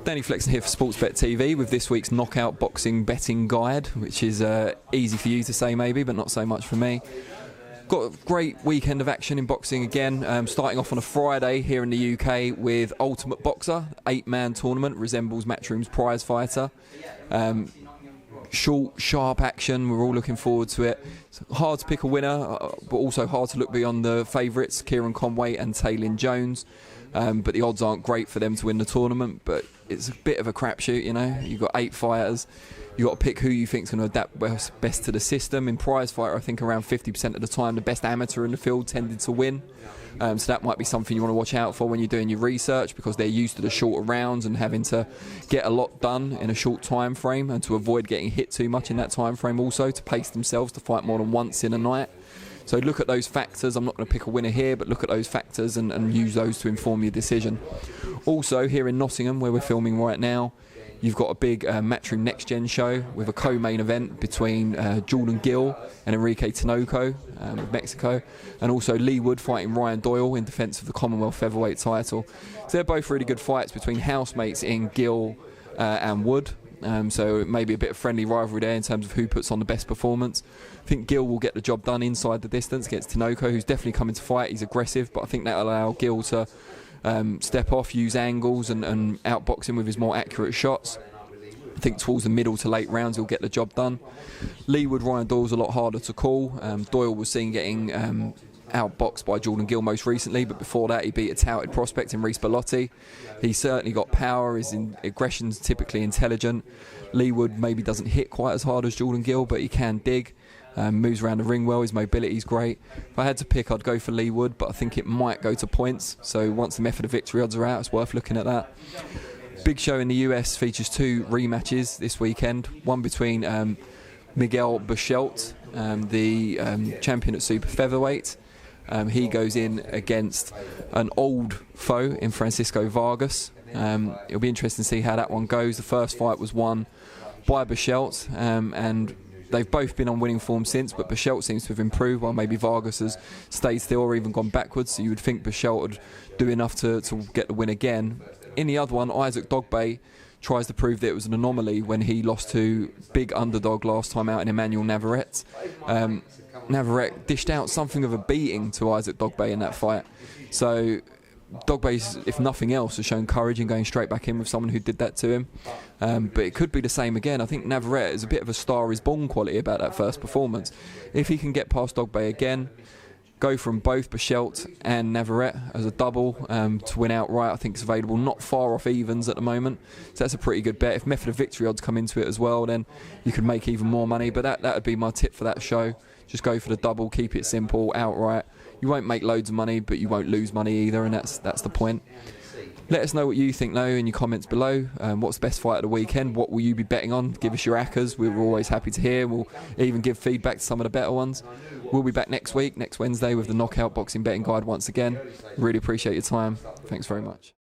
Danny Flexen here for Sportsbet TV with this week's knockout boxing betting guide, which is easy for you to say maybe, but not so much for me. Got a great weekend of action in boxing again, starting off on a Friday here in the UK with Ultimate Boxer, 8-man tournament, resembles Matchroom's prize fighter. Short, sharp action, we're all looking forward to it. It's hard to pick a winner, but also hard to look beyond the favourites, Kieran Conway and Taylin Jones. But the odds aren't great for them to win the tournament, but it's a bit of a crapshoot, you know. You've got 8 fighters, you've got to pick who you think is going to adapt best to the system. In prize fighter, I think around 50% of the time the best amateur in the field tended to win. So that might be something you want to watch out for when you're doing your research, because they're used to the shorter rounds and having to get a lot done in a short time frame, and to avoid getting hit too much in that time frame, also to pace themselves to fight more than once in a night. So look at those factors. I'm not going to pick a winner here, but look at those factors and use those to inform your decision. Also, here in Nottingham, where we're filming right now, you've got a big Matchroom Next Gen show with a co-main event between Jordan Gill and Enrique Tinoco of Mexico, and also Lee Wood fighting Ryan Doyle in defence of the Commonwealth featherweight title. So they're both really good fights between housemates in Gill and Wood. So maybe a bit of friendly rivalry there in terms of who puts on the best performance. I think Gill will get the job done inside the distance against Tinoco, who's definitely coming to fight. He's aggressive, but I think that'll allow Gill to step off, use angles and outbox him with his more accurate shots. I think towards the middle to late rounds he'll get the job done. Leewood, Ryan Doyle's a lot harder to call. Doyle was seen getting outboxed by Jordan Gill most recently, but before that he beat a touted prospect in Reece Bellotti. He's certainly got power, his aggression's typically intelligent. Leewood maybe doesn't hit quite as hard as Jordan Gill, but he can dig. Moves around the ring well, his mobility's great. If I had to pick, I'd go for Leewood, but I think it might go to points. So once the method of victory odds are out, it's worth looking at that. Big show in the US features 2 rematches this weekend. One between Miguel Berchelt, the champion at super featherweight. He goes in against an old foe in Francisco Vargas. It'll be interesting to see how that one goes. The first fight was won by Berchelt, and they've both been on winning form since, but Berchelt seems to have improved while maybe Vargas has stayed still or even gone backwards. So you would think Berchelt would do enough to get the win again. In the other one, Isaac Dogboe tries to prove that it was an anomaly when he lost to big underdog last time out in Emanuele Navarrete. Navarrete dished out something of a beating to Isaac Dogboe in that fight. So Dogboe, if nothing else, has shown courage in going straight back in with someone who did that to him. But it could be the same again. I think Navarrete is a bit of a star is born quality about that first performance. If he can get past Dogboe again, go from both Berchelt and Navarrete as a double to win outright, I think it's available not far off evens at the moment. So that's a pretty good bet. If method of victory odds come into it as well, then you could make even more money. But that would be my tip for that show. Just go for the double, keep it simple, outright. You won't make loads of money, but you won't lose money either, and that's the point. Let us know what you think, though, in your comments below. What's the best fight of the weekend? What will you be betting on? Give us your accas. We're always happy to hear. We'll even give feedback to some of the better ones. We'll be back next week, next Wednesday, with the Knockout Boxing Betting Guide once again. Really appreciate your time. Thanks very much.